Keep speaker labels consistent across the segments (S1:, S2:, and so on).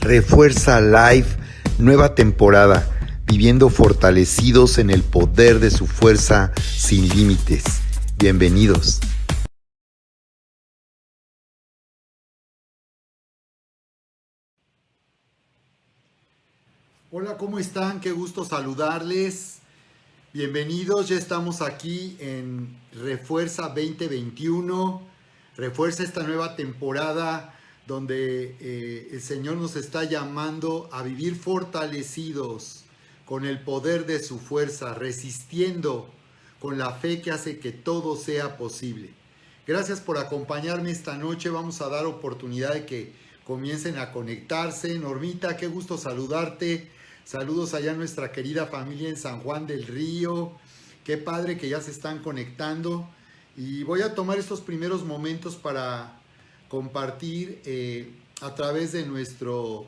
S1: Refuerza Live, nueva temporada, viviendo fortalecidos en el poder de su fuerza sin límites. Bienvenidos. Hola, ¿cómo están? Qué gusto saludarles. Bienvenidos, ya estamos aquí en Refuerza 2021. Refuerza esta nueva temporada donde el Señor nos está llamando a vivir fortalecidos con el poder de su fuerza, resistiendo con la fe que hace que todo sea posible. Gracias por acompañarme esta noche. Vamos a dar oportunidad de que comiencen a conectarse. Normita, qué gusto saludarte. Saludos allá a nuestra querida familia en San Juan del Río. Qué padre que ya se están conectando. Y voy a tomar estos primeros momentos para compartir a través de nuestros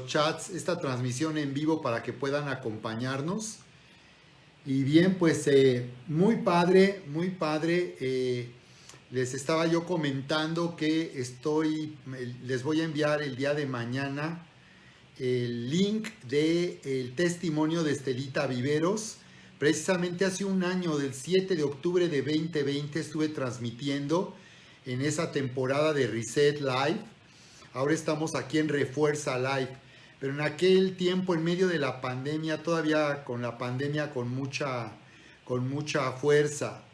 S1: chats esta transmisión en vivo para que puedan acompañarnos. Y bien, pues muy padre, muy padre. Les estaba yo comentando que les voy a enviar el día de mañana el link del testimonio de Estelita Viveros. Precisamente hace un año, del 7 de octubre de 2020, estuve transmitiendo en esa temporada de Reset Live. Ahora estamos aquí en Refuerza Live. Pero en aquel tiempo, en medio de la pandemia, todavía con la pandemia con mucha fuerza,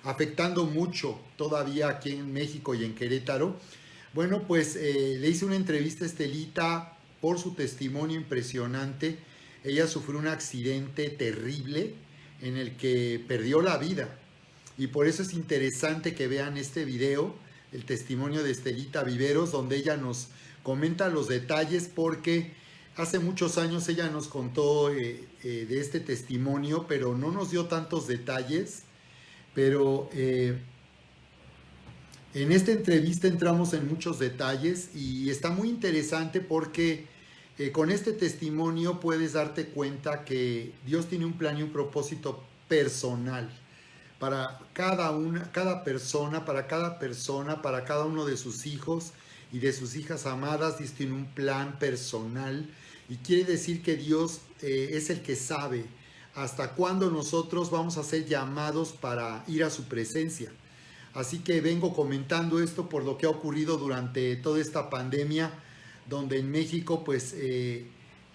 S1: afectando mucho todavía aquí en México y en Querétaro. Bueno, pues le hice una entrevista a Estelita por su testimonio impresionante. Ella sufrió un accidente terrible en el que perdió la vida. Y por eso es interesante que vean este video, el testimonio de Estelita Viveros, donde ella nos comenta los detalles, porque hace muchos años ella nos contó de este testimonio, pero no nos dio tantos detalles. Pero en esta entrevista entramos en muchos detalles y está muy interesante porque con este testimonio puedes darte cuenta que Dios tiene un plan y un propósito personal para cada persona, para cada uno de sus hijos y de sus hijas amadas. Dios tiene un plan personal y quiere decir que Dios es el que sabe hasta cuándo nosotros vamos a ser llamados para ir a su presencia. Así que vengo comentando esto por lo que ha ocurrido durante toda esta pandemia, donde en México pues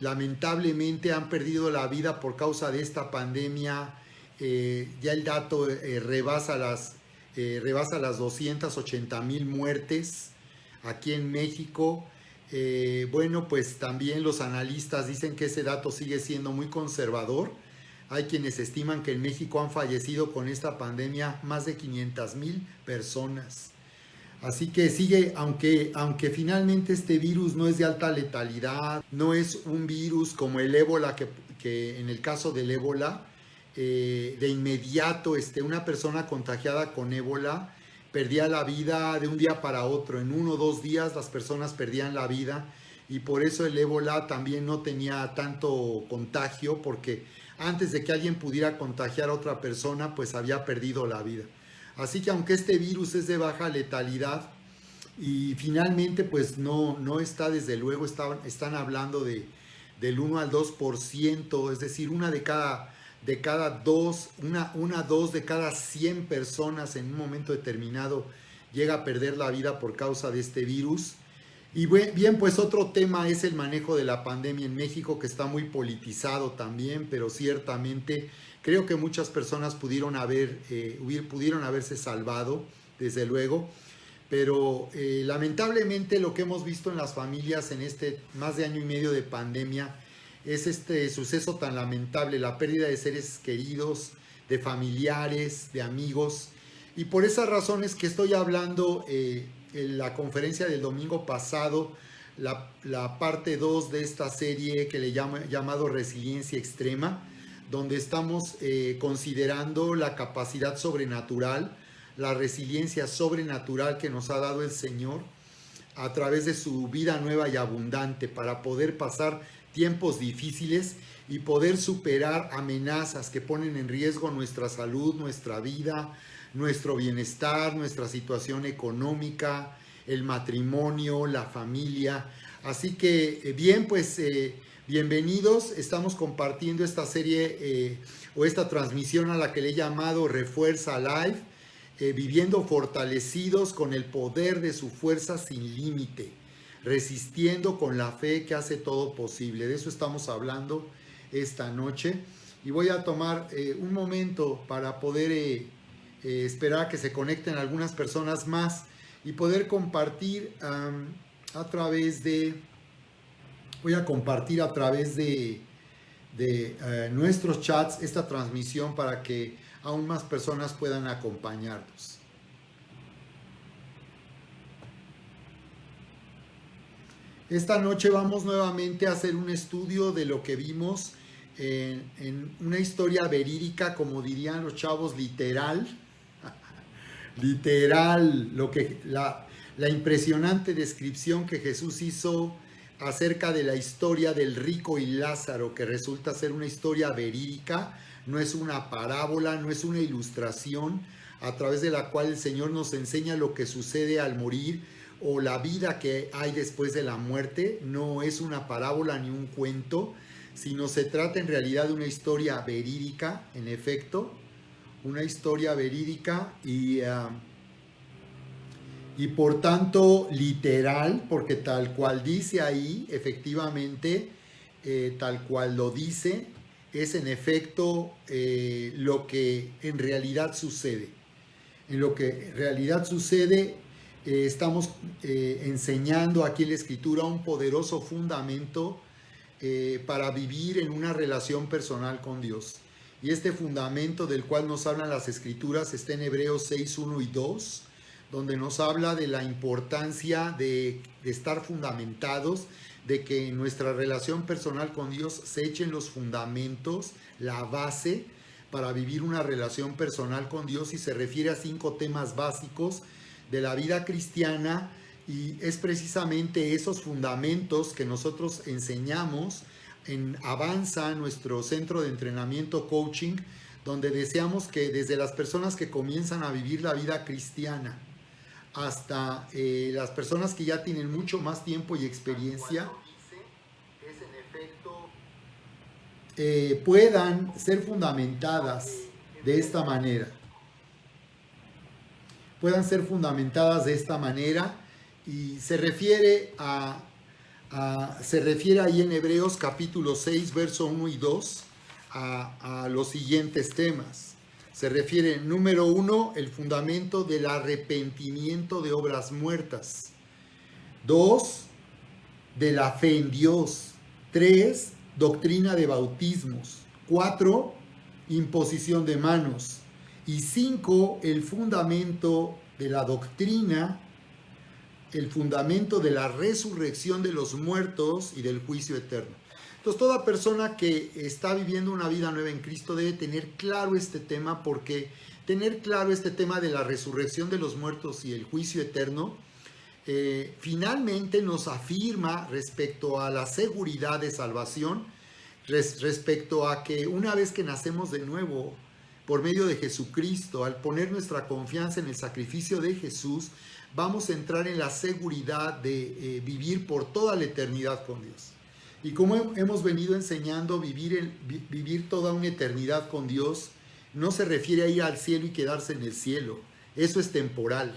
S1: lamentablemente han perdido la vida por causa de esta pandemia. Ya el dato rebasa las 280,000 muertes aquí en México. Bueno, pues también los analistas dicen que ese dato sigue siendo muy conservador. Hay quienes estiman que en México han fallecido con esta pandemia más de 500,000 personas. Así que sigue, aunque finalmente este virus no es de alta letalidad, no es un virus como el ébola, que en el caso del ébola, de inmediato una persona contagiada con ébola perdía la vida de un día para otro. En 1 o 2 días las personas perdían la vida, y por eso el ébola también no tenía tanto contagio, porque antes de que alguien pudiera contagiar a otra persona, pues había perdido la vida. Así que aunque este virus es de baja letalidad y finalmente pues no está, desde luego, están hablando del 1 al 2%, es decir, una de cada 100 personas en un momento determinado llega a perder la vida por causa de este virus. Y bien, pues otro tema es el manejo de la pandemia en México, que está muy politizado también, pero ciertamente creo que muchas personas pudieron haberse salvado, desde luego. Pero lamentablemente lo que hemos visto en las familias en este más de año y medio de pandemia es este suceso tan lamentable, la pérdida de seres queridos, de familiares, de amigos. Y por esas razones que estoy hablando en la conferencia del domingo pasado, la parte 2 de esta serie que le llamado Resiliencia Extrema, donde estamos considerando la capacidad sobrenatural, la resiliencia sobrenatural que nos ha dado el Señor a través de su vida nueva y abundante, para poder pasar tiempos difíciles y poder superar amenazas que ponen en riesgo nuestra salud, nuestra vida, nuestro bienestar, nuestra situación económica, el matrimonio, la familia. Así que bien, pues bienvenidos. Estamos compartiendo esta serie o esta transmisión a la que le he llamado Refuerza Live, viviendo fortalecidos con el poder de su fuerza sin límite, resistiendo con la fe que hace todo posible. De eso estamos hablando esta noche. Y voy a tomar un momento para poder esperar a que se conecten algunas personas más y poder compartir a través de, voy a compartir a través de nuestros chats esta transmisión para que aún más personas puedan acompañarnos. Esta noche vamos nuevamente a hacer un estudio de lo que vimos en una historia verídica, como dirían los chavos, literal. Literal, la impresionante descripción que Jesús hizo acerca de la historia del rico y Lázaro, que resulta ser una historia verídica, no es una parábola, no es una ilustración a través de la cual el Señor nos enseña lo que sucede al morir o la vida que hay después de la muerte. No es una parábola ni un cuento, sino se trata en realidad de una historia verídica, en efecto, una historia verídica y por tanto literal, porque tal cual dice ahí, efectivamente, tal cual lo dice, es en efecto lo que en realidad sucede. En lo que en realidad sucede, estamos enseñando aquí en la Escritura un poderoso fundamento para vivir en una relación personal con Dios. Y este fundamento del cual nos hablan las Escrituras está en Hebreos 6, 1 y 2, donde nos habla de la importancia de estar fundamentados, de que en nuestra relación personal con Dios se echen los fundamentos, la base para vivir una relación personal con Dios, y se refiere a 5 temas básicos de la vida cristiana, y es precisamente esos fundamentos que nosotros enseñamos en Avanza, nuestro centro de entrenamiento coaching, donde deseamos que desde las personas que comienzan a vivir la vida cristiana hasta las personas que ya tienen mucho más tiempo y experiencia, puedan ser fundamentadas de esta manera. Puedan ser fundamentadas de esta manera, y se refiere ahí en Hebreos capítulo 6, verso 1 y 2 a los siguientes temas. Se refiere, número 1, el fundamento del arrepentimiento de obras muertas. 2, de la fe en Dios. 3, doctrina de bautismos. 4, imposición de manos. Y 5, el fundamento de la doctrina, el fundamento de la resurrección de los muertos y del juicio eterno. Entonces, toda persona que está viviendo una vida nueva en Cristo debe tener claro este tema, porque tener claro este tema de la resurrección de los muertos y el juicio eterno finalmente nos afirma respecto a la seguridad de salvación, respecto a que una vez que nacemos de nuevo por medio de Jesucristo, al poner nuestra confianza en el sacrificio de Jesús, vamos a entrar en la seguridad de vivir por toda la eternidad con Dios. Y como hemos venido enseñando, vivir toda una eternidad con Dios no se refiere a ir al cielo y quedarse en el cielo. Eso es temporal.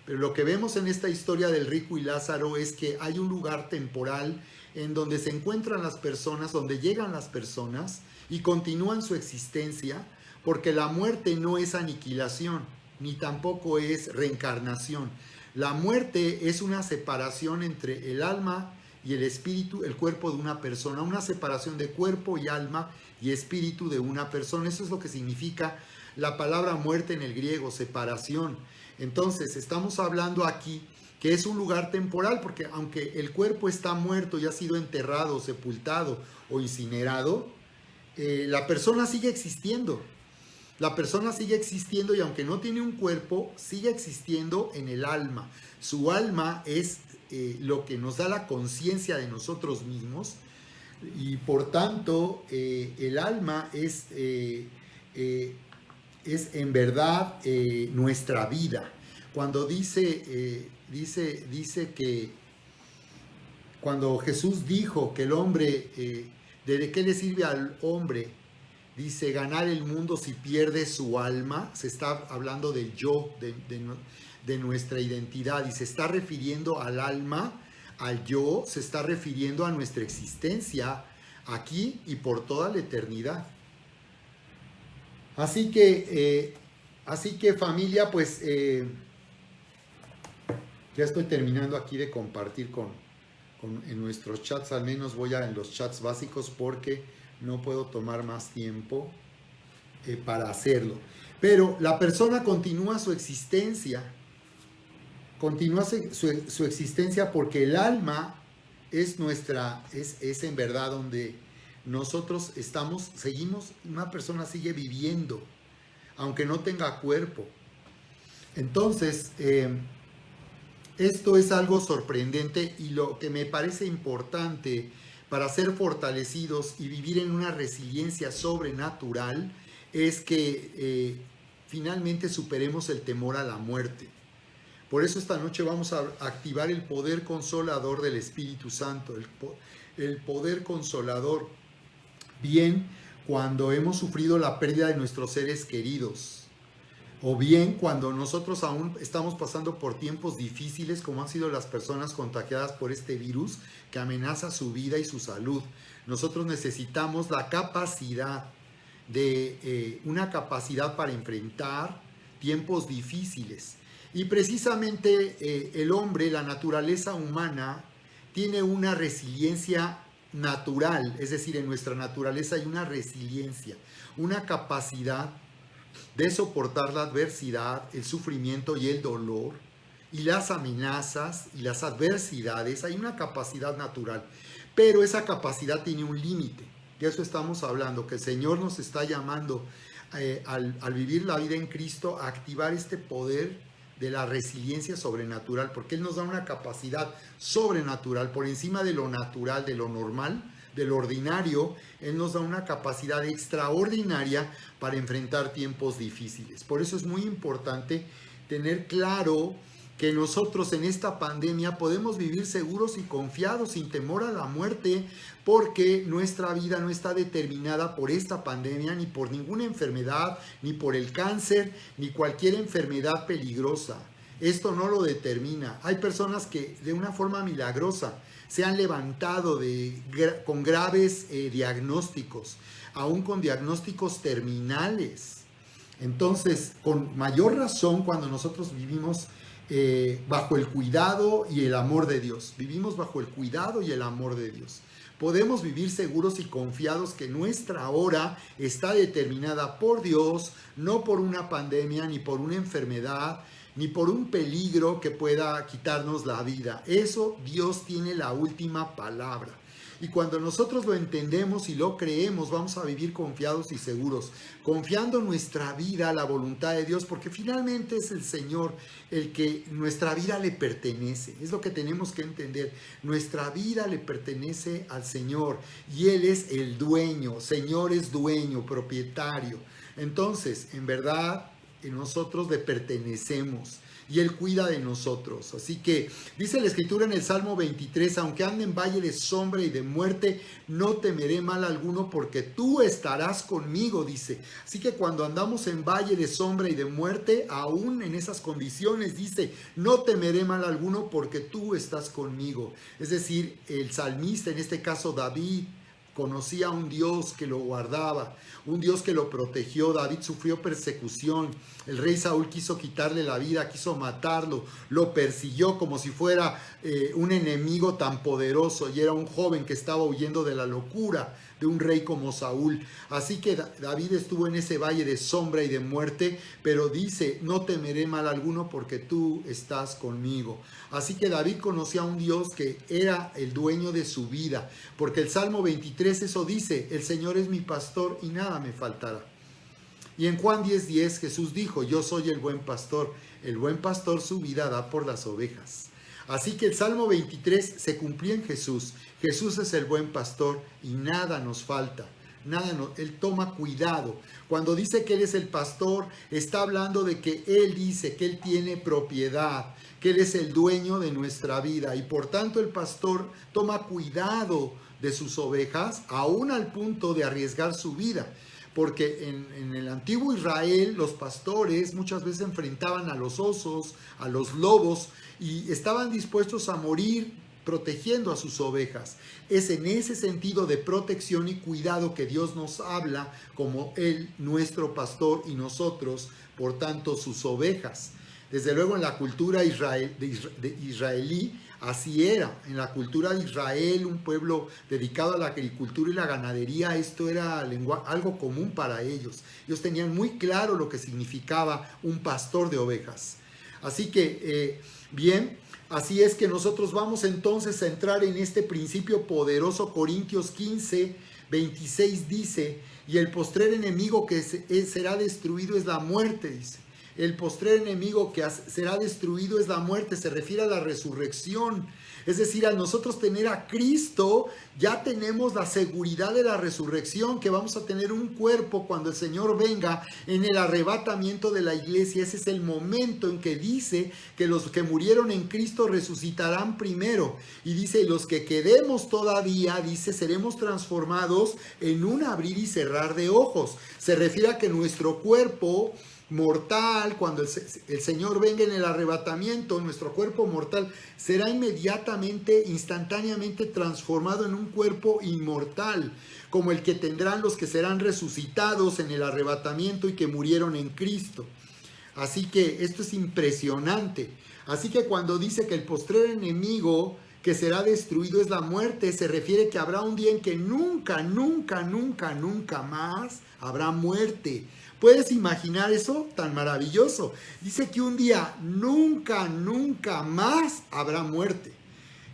S1: Pero lo que vemos en esta historia del rico y Lázaro es que hay un lugar temporal en donde se encuentran las personas, donde llegan las personas y continúan su existencia, porque la muerte no es aniquilación, ni tampoco es reencarnación. La muerte es una separación entre el alma y el espíritu, el cuerpo de una persona, una separación de cuerpo y alma y espíritu de una persona. Eso es lo que significa la palabra muerte en el griego, separación. Entonces, estamos hablando aquí que es un lugar temporal, porque aunque el cuerpo está muerto y ha sido enterrado, sepultado o incinerado, la persona sigue existiendo. La persona sigue existiendo, y aunque no tiene un cuerpo, sigue existiendo en el alma. Su alma es lo que nos da la conciencia de nosotros mismos, y por tanto el alma es en verdad nuestra vida. Cuando dice dice que cuando Jesús dijo que el hombre, ¿de qué le sirve al hombre? Dice, ganar el mundo si pierde su alma. Se está hablando del yo, de nuestra identidad, y se está refiriendo al alma, al yo, se está refiriendo a nuestra existencia aquí y por toda la eternidad. Así que familia, pues ya estoy terminando aquí de compartir en nuestros chats. Al menos voy en los chats básicos porque no puedo tomar más tiempo para hacerlo. Pero la persona continúa su existencia, su existencia porque el alma es en verdad donde nosotros seguimos, una persona sigue viviendo, aunque no tenga cuerpo. Entonces, esto es algo sorprendente, y lo que me parece importante para ser fortalecidos y vivir en una resiliencia sobrenatural es que finalmente superemos el temor a la muerte. Por eso esta noche vamos a activar el poder consolador del Espíritu Santo, el poder consolador. Bien cuando hemos sufrido la pérdida de nuestros seres queridos, o bien cuando nosotros aún estamos pasando por tiempos difíciles, como han sido las personas contagiadas por este virus que amenaza su vida y su salud. Nosotros necesitamos la capacidad una capacidad para enfrentar tiempos difíciles. Y precisamente el hombre, la naturaleza humana, tiene una resiliencia natural, es decir, en nuestra naturaleza hay una resiliencia, una capacidad de soportar la adversidad, el sufrimiento y el dolor, y las amenazas y las adversidades. Hay una capacidad natural, pero esa capacidad tiene un límite. De eso estamos hablando, que el Señor nos está llamando al vivir la vida en Cristo a activar este poder de la resiliencia sobrenatural, porque Él nos da una capacidad sobrenatural por encima de lo natural, de lo normal, de lo ordinario. Él nos da una capacidad extraordinaria para enfrentar tiempos difíciles. Por eso es muy importante tener claro que nosotros en esta pandemia podemos vivir seguros y confiados, sin temor a la muerte, porque nuestra vida no está determinada por esta pandemia, ni por ninguna enfermedad, ni por el cáncer, ni cualquier enfermedad peligrosa. Esto no lo determina. Hay personas que de una forma milagrosa se han levantado con graves diagnósticos, aún con diagnósticos terminales. Entonces, con mayor razón, cuando nosotros vivimos bajo el cuidado y el amor de Dios. Vivimos bajo el cuidado y el amor de Dios. Podemos vivir seguros y confiados que nuestra hora está determinada por Dios, no por una pandemia, ni por una enfermedad, ni por un peligro que pueda quitarnos la vida. Eso, Dios tiene la última palabra. Y cuando nosotros lo entendemos y lo creemos, vamos a vivir confiados y seguros, confiando nuestra vida a la voluntad de Dios, porque finalmente es el Señor el que nuestra vida le pertenece. Es lo que tenemos que entender. Nuestra vida le pertenece al Señor y Él es el dueño. Señor es dueño, propietario. Entonces, en verdad, nosotros le pertenecemos y Él cuida de nosotros. Así que dice la Escritura en el Salmo 23, aunque ande en valle de sombra y de muerte, no temeré mal alguno porque tú estarás conmigo, dice. Así que cuando andamos en valle de sombra y de muerte, aún en esas condiciones, dice, no temeré mal alguno porque tú estás conmigo. Es decir, el salmista, en este caso David, conocía a un Dios que lo guardaba, un Dios que lo protegió. David sufrió persecución. El rey Saúl quiso quitarle la vida, quiso matarlo, lo persiguió como si fuera un enemigo tan poderoso, y era un joven que estaba huyendo de la locura de un rey como Saúl. Así que David estuvo en ese valle de sombra y de muerte, pero dice, no temeré mal alguno porque tú estás conmigo. Así que David conocía a un Dios que era el dueño de su vida, porque el Salmo 23 eso dice, el Señor es mi pastor y nada me faltará. Y en Juan 10:10 Jesús dijo, yo soy el buen pastor su vida da por las ovejas. Así que el Salmo 23 se cumplía en Jesús. Jesús es el buen pastor y nada nos falta. nada, no, Él toma cuidado. Cuando dice que Él es el pastor, está hablando de que Él dice que Él tiene propiedad, que Él es el dueño de nuestra vida, y por tanto el pastor toma cuidado de sus ovejas, aún al punto de arriesgar su vida. Porque en el antiguo Israel los pastores muchas veces enfrentaban a los osos, a los lobos, y estaban dispuestos a morir protegiendo a sus ovejas. Es en ese sentido de protección y cuidado que Dios nos habla como Él, nuestro pastor, y nosotros, por tanto, sus ovejas. Desde luego en la cultura israelí, así era. En la cultura de Israel, un pueblo dedicado a la agricultura y la ganadería, esto era algo común para ellos. Ellos tenían muy claro lo que significaba un pastor de ovejas. Así que, bien, así es que nosotros vamos entonces a entrar en este principio poderoso. Corintios 15, 26 dice, y el postrer enemigo que será destruido es la muerte, dice. El postrer enemigo que será destruido es la muerte, se refiere a la resurrección. Es decir, al nosotros tener a Cristo, ya tenemos la seguridad de la resurrección, que vamos a tener un cuerpo cuando el Señor venga en el arrebatamiento de la iglesia. Ese es el momento en que dice que los que murieron en Cristo resucitarán primero. Y dice, los que quedemos todavía, dice, seremos transformados en un abrir y cerrar de ojos. Se refiere a que nuestro cuerpo mortal, cuando el Señor venga en el arrebatamiento, nuestro cuerpo mortal será inmediatamente, instantáneamente transformado en un cuerpo inmortal, como el que tendrán los que serán resucitados en el arrebatamiento y que murieron en Cristo. Así que esto es impresionante. Así que cuando dice que el postrer enemigo que será destruido es la muerte, se refiere que habrá un día en que nunca, nunca, nunca, nunca más habrá muerte. ¿Puedes imaginar eso tan maravilloso? Dice que un día nunca, nunca más habrá muerte.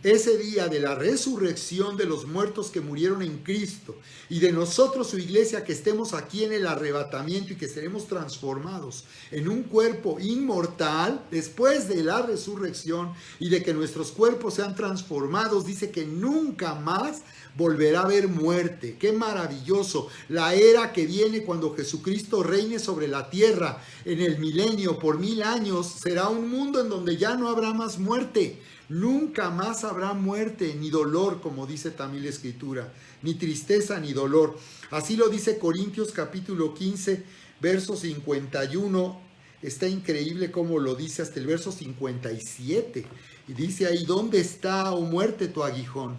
S1: Ese día de la resurrección de los muertos que murieron en Cristo y de nosotros, su iglesia, que estemos aquí en el arrebatamiento y que seremos transformados en un cuerpo inmortal después de la resurrección y de que nuestros cuerpos sean transformados, dice que nunca más volverá a haber muerte. ¡Qué maravilloso! La era que viene cuando Jesucristo reine sobre la tierra en el milenio por 1000 años será un mundo en donde ya no habrá más muerte. Nunca más habrá muerte ni dolor, como dice también la Escritura, ni tristeza ni dolor. Así lo dice Corintios capítulo 15, verso 51. Está increíble cómo lo dice hasta el verso 57. Y dice ahí, ¿dónde está, oh muerte, tu aguijón?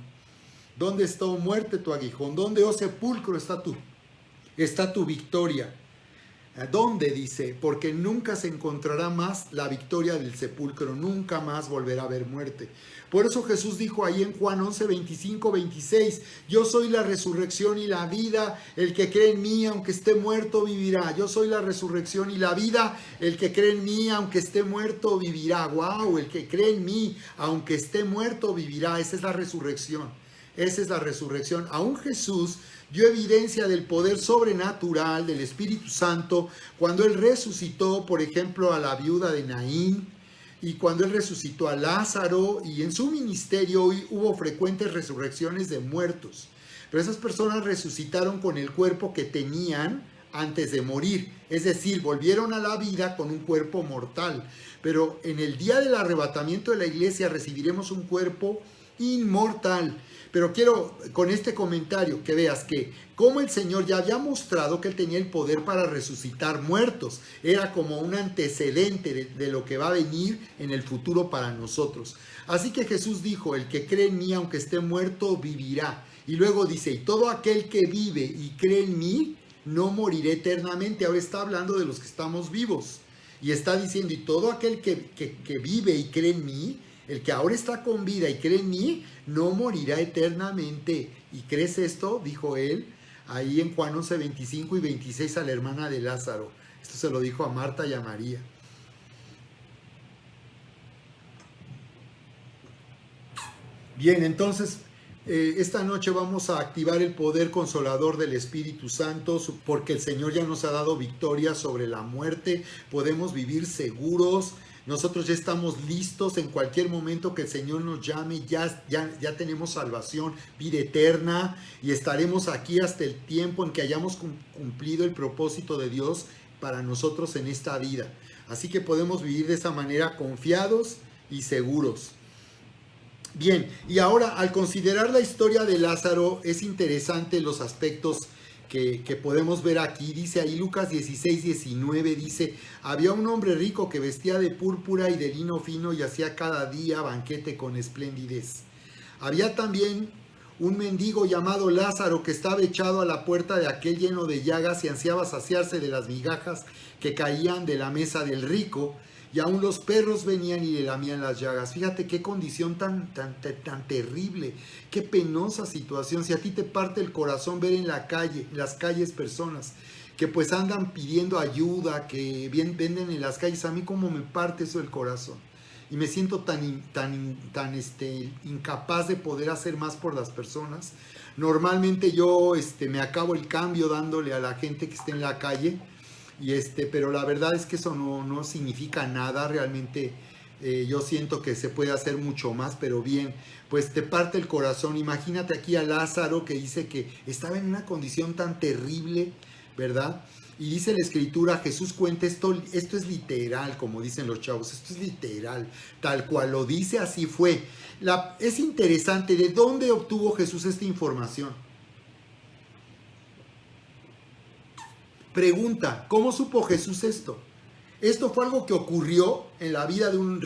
S1: ¿Dónde está, oh muerte, tu aguijón? ¿Dónde, oh sepulcro, está tu victoria? ¿Dónde? Dice, porque nunca se encontrará más la victoria del sepulcro, nunca más volverá a haber muerte. Por eso Jesús dijo ahí en Juan 11, 25, 26, yo soy la resurrección y la vida, el que cree en mí, aunque esté muerto, vivirá. Yo soy la resurrección y la vida, el que cree en mí, aunque esté muerto, vivirá. ¡Wow! El que cree en mí, aunque esté muerto, vivirá. Esa es la resurrección. Esa es la resurrección. Aún Jesús dio evidencia del poder sobrenatural del Espíritu Santo cuando Él resucitó, por ejemplo, a la viuda de Naín, y cuando Él resucitó a Lázaro, y en su ministerio hubo frecuentes resurrecciones de muertos. Pero esas personas resucitaron con el cuerpo que tenían antes de morir, es decir, volvieron a la vida con un cuerpo mortal. Pero en el día del arrebatamiento de la iglesia recibiremos un cuerpo inmortal. Pero quiero con este comentario que veas que como el Señor ya había mostrado que Él tenía el poder para resucitar muertos, era como un antecedente de lo que va a venir en el futuro para nosotros. Así que Jesús dijo, el que cree en mí aunque esté muerto vivirá. Y luego dice, y todo aquel que vive y cree en mí no morirá eternamente. Ahora está hablando de los que estamos vivos y está diciendo, y todo aquel que vive y cree en mí, el que ahora está con vida y cree en mí, no morirá eternamente. ¿Y crees esto? Dijo él ahí en Juan 11, 25 y 26 a la hermana de Lázaro. Esto se lo dijo a Marta y a María. Bien, entonces esta noche vamos a activar el poder consolador del Espíritu Santo, porque el Señor ya nos ha dado victoria sobre la muerte. Podemos vivir seguros Nosotros ya estamos listos en cualquier momento que el Señor nos llame, ya tenemos salvación, vida eterna, y estaremos aquí hasta el tiempo en que hayamos cumplido el propósito de Dios para nosotros en esta vida. Así que podemos vivir de esa manera confiados y seguros. Bien, y ahora al considerar la historia de Lázaro es interesante los aspectos que podemos ver aquí. Dice ahí Lucas 16:19, dice: había un hombre rico que vestía de púrpura y de lino fino y hacía cada día banquete con esplendidez. Había también un mendigo llamado Lázaro que estaba echado a la puerta de aquel lleno de llagas y ansiaba saciarse de las migajas que caían de la mesa del rico, y aún los perros venían y le lamían las llagas. Fíjate qué condición tan terrible, qué penosa situación. Si a ti te parte el corazón ver en la calle, en las calles, personas que pues andan pidiendo ayuda, que venden en las calles, a mí como me parte eso el corazón. Y me siento tan incapaz de poder hacer más por las personas. Normalmente yo me acabo el cambio dándole a la gente que esté en la calle. Pero la verdad es que eso no significa nada. Realmente yo siento que se puede hacer mucho más, pero bien, pues te parte el corazón. Imagínate aquí a Lázaro, que dice que estaba en una condición tan terrible, ¿verdad? Y dice la Escritura, Jesús cuenta esto es literal, como dicen los chavos, esto es literal, tal cual lo dice, así fue. Es interesante, ¿de dónde obtuvo Jesús esta información? Pregunta, ¿cómo supo Jesús esto? Esto fue algo que ocurrió en la vida de un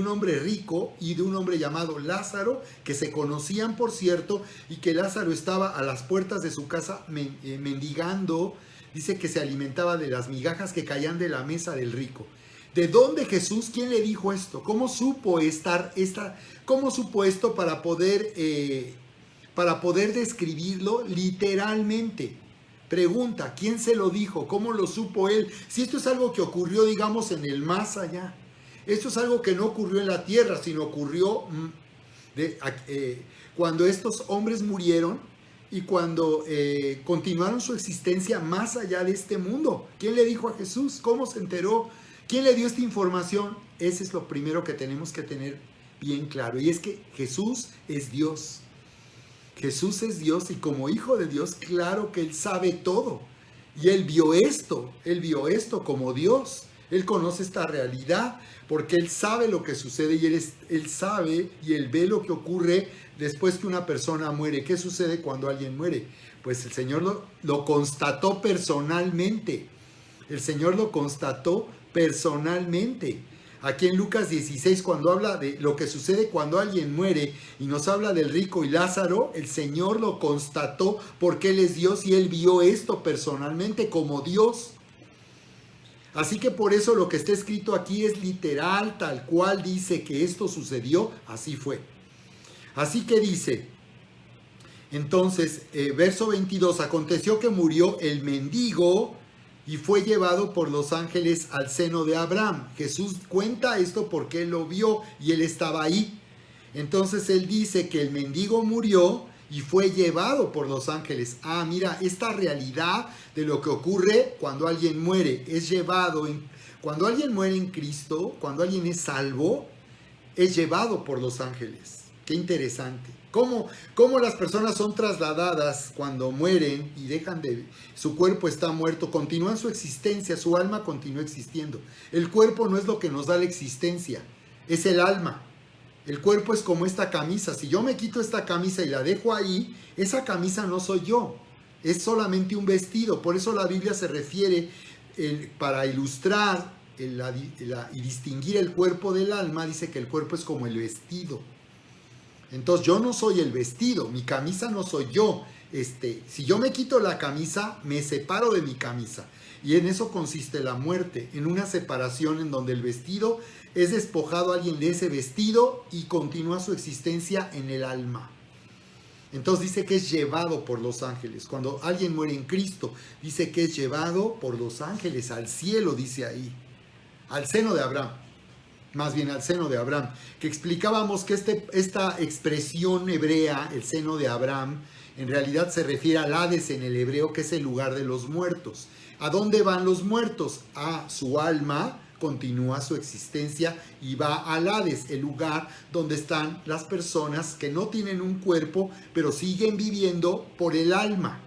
S1: hombre rico y de un hombre llamado Lázaro, que se conocían, por cierto, y que Lázaro estaba a las puertas de su casa mendigando. Dice que se alimentaba de las migajas que caían de la mesa del rico. ¿De dónde Jesús? ¿Quién le dijo esto? ¿Cómo supo esto para poder describirlo literalmente? Pregunta, ¿quién se lo dijo? ¿Cómo lo supo él? Si esto es algo que ocurrió, digamos, en el más allá. Esto es algo que no ocurrió en la tierra, sino ocurrió cuando estos hombres murieron y cuando continuaron su existencia más allá de este mundo. ¿Quién le dijo a Jesús? ¿Cómo se enteró? ¿Quién le dio esta información? Ese es lo primero que tenemos que tener bien claro. Y es que Jesús es Dios. Jesús es Dios, y como hijo de Dios, claro que Él sabe todo. Y Él vio esto como Dios. Él conoce esta realidad porque Él sabe lo que sucede, y Él sabe y Él ve lo que ocurre después que una persona muere. ¿Qué sucede cuando alguien muere? Pues el Señor lo constató personalmente. El Señor lo constató personalmente. Aquí en Lucas 16, cuando habla de lo que sucede cuando alguien muere y nos habla del rico y Lázaro, el Señor lo constató porque Él es Dios y Él vio esto personalmente como Dios. Así que por eso lo que está escrito aquí es literal, tal cual dice que esto sucedió, así fue. Así que dice, entonces, verso 22, aconteció que murió el mendigo y fue llevado por los ángeles al seno de Abraham. Jesús cuenta esto porque Él lo vio y Él estaba ahí. Entonces Él dice que el mendigo murió y fue llevado por los ángeles. Ah, mira, esta realidad de lo que ocurre cuando alguien muere es llevado. Cuando alguien muere en Cristo, cuando alguien es salvo, es llevado por los ángeles. Qué interesante. ¿Cómo las personas son trasladadas cuando mueren y su cuerpo está muerto? Continúan su existencia, su alma continúa existiendo. El cuerpo no es lo que nos da la existencia, es el alma. El cuerpo es como esta camisa. Si yo me quito esta camisa y la dejo ahí, esa camisa no soy yo, es solamente un vestido. Por eso la Biblia se refiere, para ilustrar y distinguir el cuerpo del alma, dice que el cuerpo es como el vestido. Entonces yo no soy el vestido, mi camisa no soy yo. Si yo me quito la camisa, me separo de mi camisa. Y en eso consiste la muerte, en una separación en donde el vestido es despojado a alguien de ese vestido y continúa su existencia en el alma. Entonces dice que es llevado por los ángeles. Cuando alguien muere en Cristo, dice que es llevado por los ángeles al cielo, dice ahí, al seno de Abraham. Más bien al seno de Abraham, que explicábamos que esta expresión hebrea, el seno de Abraham, en realidad se refiere al Hades en el hebreo, que es el lugar de los muertos. ¿A dónde van los muertos? A su alma, continúa su existencia y va al Hades, el lugar donde están las personas que no tienen un cuerpo, pero siguen viviendo por el alma.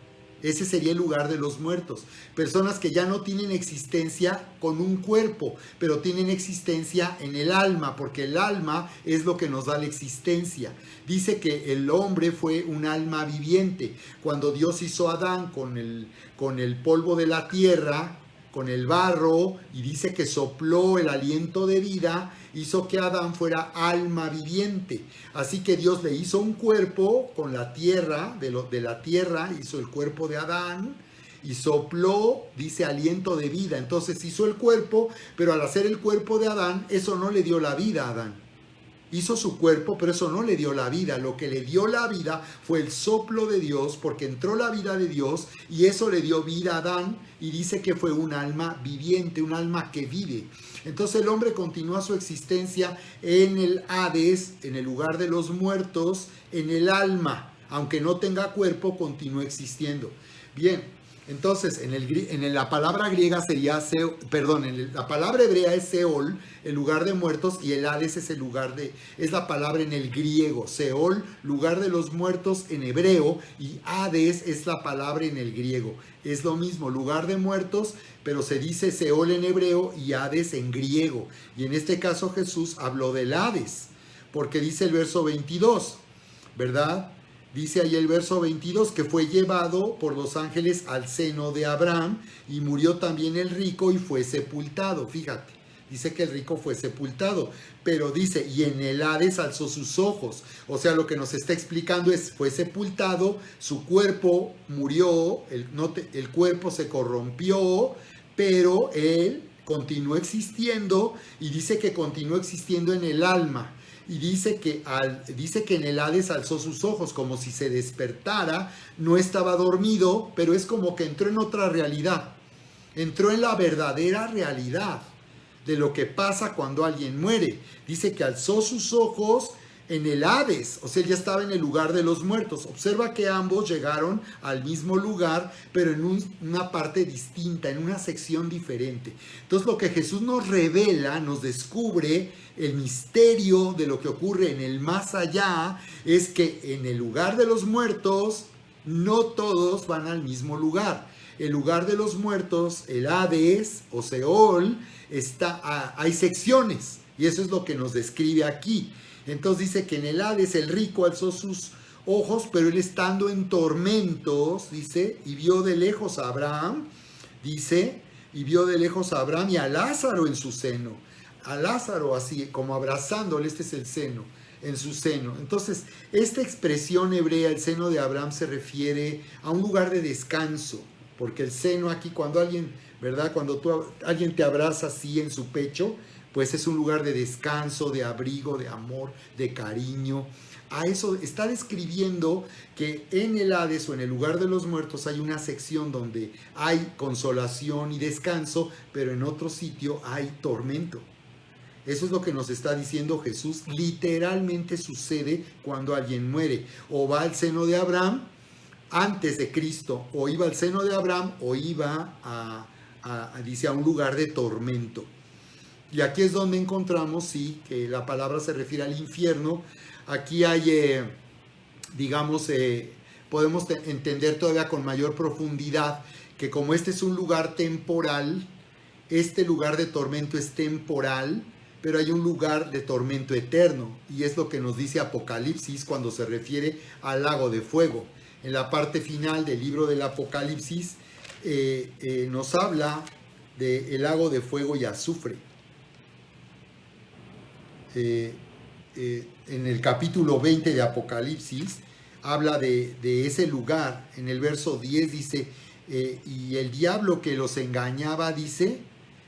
S1: Ese sería el lugar de los muertos. Personas que ya no tienen existencia con un cuerpo, pero tienen existencia en el alma, porque el alma es lo que nos da la existencia. Dice que el hombre fue un alma viviente. Cuando Dios hizo a Adán con el polvo de la tierra, con el barro, y dice que sopló el aliento de vida, hizo que Adán fuera alma viviente. Así que Dios le hizo un cuerpo con la tierra, de la tierra hizo el cuerpo de Adán, y sopló, dice, aliento de vida. Entonces hizo el cuerpo, pero al hacer el cuerpo de Adán, eso no le dio la vida a Adán. Hizo su cuerpo, pero eso no le dio la vida. Lo que le dio la vida fue el soplo de Dios, porque entró la vida de Dios y eso le dio vida a Adán, y dice que fue un alma viviente, un alma que vive. Entonces el hombre continúa su existencia en el Hades, en el lugar de los muertos, en el alma. Aunque no tenga cuerpo, continúa existiendo. Bien. Entonces, en la palabra griega sería, la palabra hebrea es Seol, el lugar de muertos, y el Hades es la palabra en el griego. Seol, lugar de los muertos en hebreo, y Hades es la palabra en el griego. Es lo mismo, lugar de muertos, pero se dice Seol en hebreo y Hades en griego. Y en este caso Jesús habló del Hades, porque dice el verso 22, ¿verdad? Dice ahí el verso 22 que fue llevado por los ángeles al seno de Abraham, y murió también el rico y fue sepultado. Fíjate, dice que el rico fue sepultado, pero dice, y en el Hades alzó sus ojos. O sea, lo que nos está explicando es, fue sepultado, su cuerpo murió, el cuerpo se corrompió, pero él continuó existiendo, y dice que continuó existiendo en el alma. Y dice que en el Hades alzó sus ojos como si se despertara, no estaba dormido, pero es como que entró en otra realidad, entró en la verdadera realidad de lo que pasa cuando alguien muere. Dice que alzó sus ojos en el Hades, o sea, él ya estaba en el lugar de los muertos. Observa que ambos llegaron al mismo lugar, pero en una parte distinta, en una sección diferente. Entonces lo que Jesús nos revela, nos descubre el misterio de lo que ocurre en el más allá, es que en el lugar de los muertos no todos van al mismo lugar. El lugar de los muertos, el Hades o Seol, hay secciones, y eso es lo que nos describe aquí. Entonces dice que en el Hades el rico alzó sus ojos, pero él estando en tormentos, dice, y vio de lejos a Abraham, dice, y vio de lejos a Abraham y a Lázaro en su seno. A Lázaro así, como abrazándole, este es el seno, en su seno. Entonces, esta expresión hebrea, el seno de Abraham, se refiere a un lugar de descanso, porque el seno aquí, cuando alguien, ¿verdad? Cuando alguien te abraza así en su pecho, pues es un lugar de descanso, de abrigo, de amor, de cariño. A eso está describiendo que en el Hades o en el lugar de los muertos hay una sección donde hay consolación y descanso, pero en otro sitio hay tormento. Eso es lo que nos está diciendo Jesús. Literalmente sucede cuando alguien muere. O va al seno de Abraham antes de Cristo, o iba al seno de Abraham, o iba dice, a un lugar de tormento. Y aquí es donde encontramos, sí, que la palabra se refiere al infierno. Aquí hay, podemos entender todavía con mayor profundidad que como este es un lugar temporal, este lugar de tormento es temporal, pero hay un lugar de tormento eterno. Y es lo que nos dice Apocalipsis cuando se refiere al lago de fuego. En la parte final del libro del Apocalipsis nos habla del lago de fuego y azufre. En el capítulo 20 de Apocalipsis habla de ese lugar. En el verso 10 dice, y el diablo que los engañaba, dice,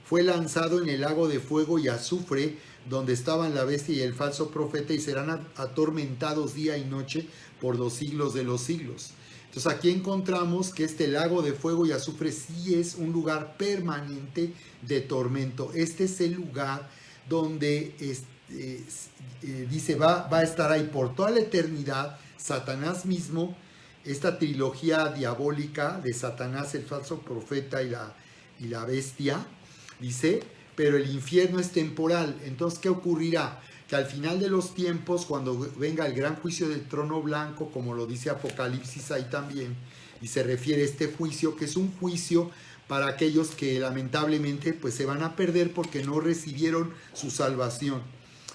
S1: fue lanzado en el lago de fuego y azufre, donde estaban la bestia y el falso profeta, y serán atormentados día y noche por los siglos de los siglos. Entonces aquí encontramos que este lago de fuego y azufre sí es un lugar permanente de tormento. Este es el lugar donde dice va a estar ahí por toda la eternidad Satanás mismo, esta trilogía diabólica de Satanás, el falso profeta y la bestia, dice, pero el infierno es temporal. Entonces, ¿qué ocurrirá? Que al final de los tiempos, cuando venga el gran juicio del trono blanco, como lo dice Apocalipsis ahí también, y se refiere a este juicio, que es un juicio para aquellos que lamentablemente pues se van a perder porque no recibieron su salvación.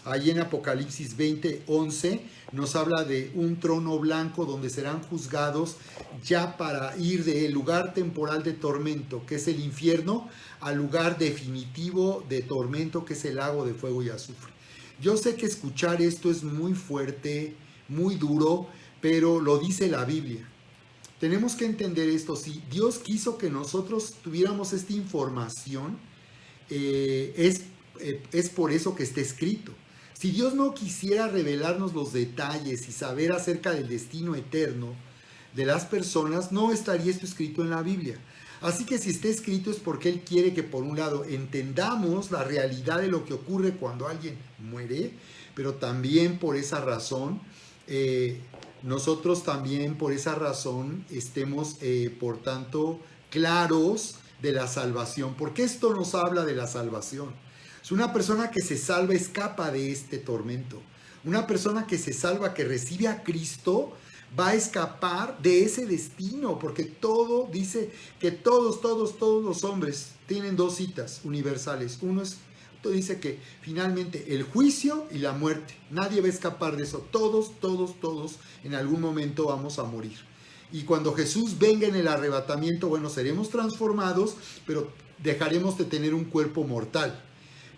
S1: Ahí en Apocalipsis 20:11 nos habla de un trono blanco donde serán juzgados ya para ir del lugar temporal de tormento, que es el infierno, al lugar definitivo de tormento, que es el lago de fuego y azufre. Yo sé que escuchar esto es muy fuerte, muy duro, pero lo dice la Biblia. Tenemos que entender esto. Si Dios quiso que nosotros tuviéramos esta información, es por eso que está escrito. Si Dios no quisiera revelarnos los detalles y saber acerca del destino eterno de las personas, no estaría esto escrito en la Biblia. Así que si está escrito es porque Él quiere que por un lado entendamos la realidad de lo que ocurre cuando alguien muere, pero también por esa razón, nosotros también por esa razón estemos, por tanto, claros de la salvación. Porque esto nos habla de la salvación. Es una persona que se salva, escapa de este tormento. Una persona que se salva, que recibe a Cristo, va a escapar de ese destino, porque todo dice que todos los hombres tienen dos citas universales. Uno dice que finalmente el juicio y la muerte. Nadie va a escapar de eso. Todos en algún momento vamos a morir. Y cuando Jesús venga en el arrebatamiento, bueno, seremos transformados, pero dejaremos de tener un cuerpo mortal.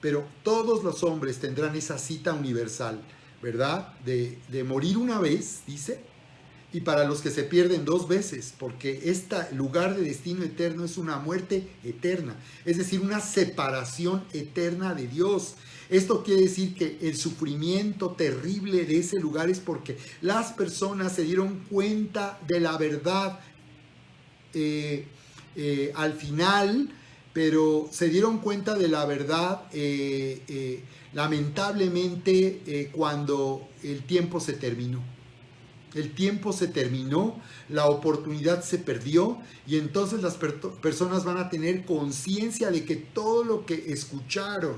S1: Pero todos los hombres tendrán esa cita universal, ¿verdad? De morir una vez, dice, y para los que se pierden dos veces, porque este lugar de destino eterno es una muerte eterna, es decir, una separación eterna de Dios. Esto quiere decir que el sufrimiento terrible de ese lugar es porque las personas se dieron cuenta de la verdad al final, pero se dieron cuenta de la verdad lamentablemente cuando el tiempo se terminó. El tiempo se terminó, la oportunidad se perdió y entonces las personas van a tener conciencia de que todo lo que escucharon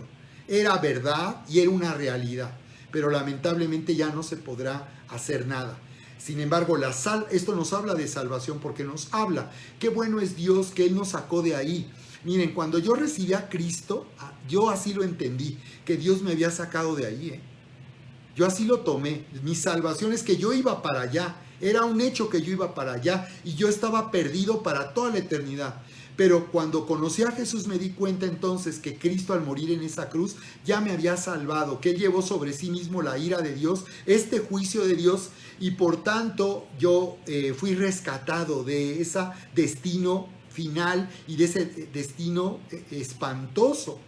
S1: era verdad y era una realidad, pero lamentablemente ya no se podrá hacer nada. Sin embargo, esto nos habla de salvación porque nos habla qué bueno es Dios que Él nos sacó de ahí. Miren, cuando yo recibí a Cristo, yo así lo entendí, que Dios me había sacado de ahí. Yo así lo tomé. Mi salvación es que yo iba para allá. Era un hecho que yo iba para allá y yo estaba perdido para toda la eternidad. Pero cuando conocí a Jesús me di cuenta entonces que Cristo al morir en esa cruz ya me había salvado, que Él llevó sobre sí mismo la ira de Dios, este juicio de Dios, y por tanto yo fui rescatado de ese destino final y de ese destino espantoso.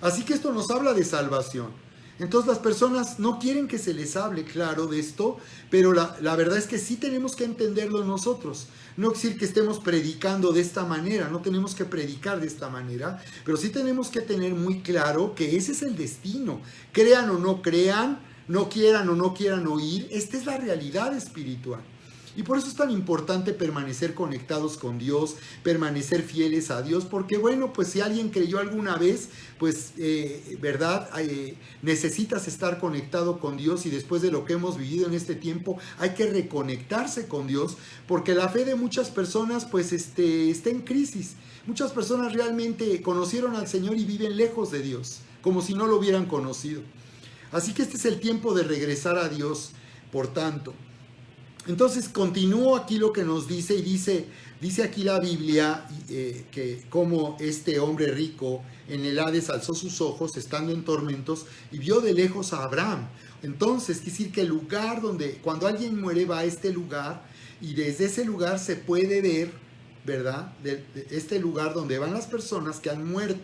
S1: Así que esto nos habla de salvación. Entonces las personas no quieren que se les hable, claro, de esto, pero la verdad es que sí tenemos que entenderlo nosotros. No decir que estemos predicando de esta manera, no tenemos que predicar de esta manera, pero sí tenemos que tener muy claro que ese es el destino. Crean o no crean, no quieran o no quieran oír, esta es la realidad espiritual. Y por eso es tan importante permanecer conectados con Dios, permanecer fieles a Dios, porque bueno, pues si alguien creyó alguna vez, pues, ¿verdad? Necesitas estar conectado con Dios y después de lo que hemos vivido en este tiempo, hay que reconectarse con Dios, porque la fe de muchas personas, pues, está en crisis. Muchas personas realmente conocieron al Señor y viven lejos de Dios, como si no lo hubieran conocido. Así que este es el tiempo de regresar a Dios, por tanto. Entonces continúo aquí lo que nos dice y dice aquí la Biblia que como este hombre rico en el Hades alzó sus ojos estando en tormentos y vio de lejos a Abraham. Entonces quiere decir que el lugar donde cuando alguien muere va a este lugar y desde ese lugar se puede ver, ¿verdad? De este lugar donde van las personas que han muerto.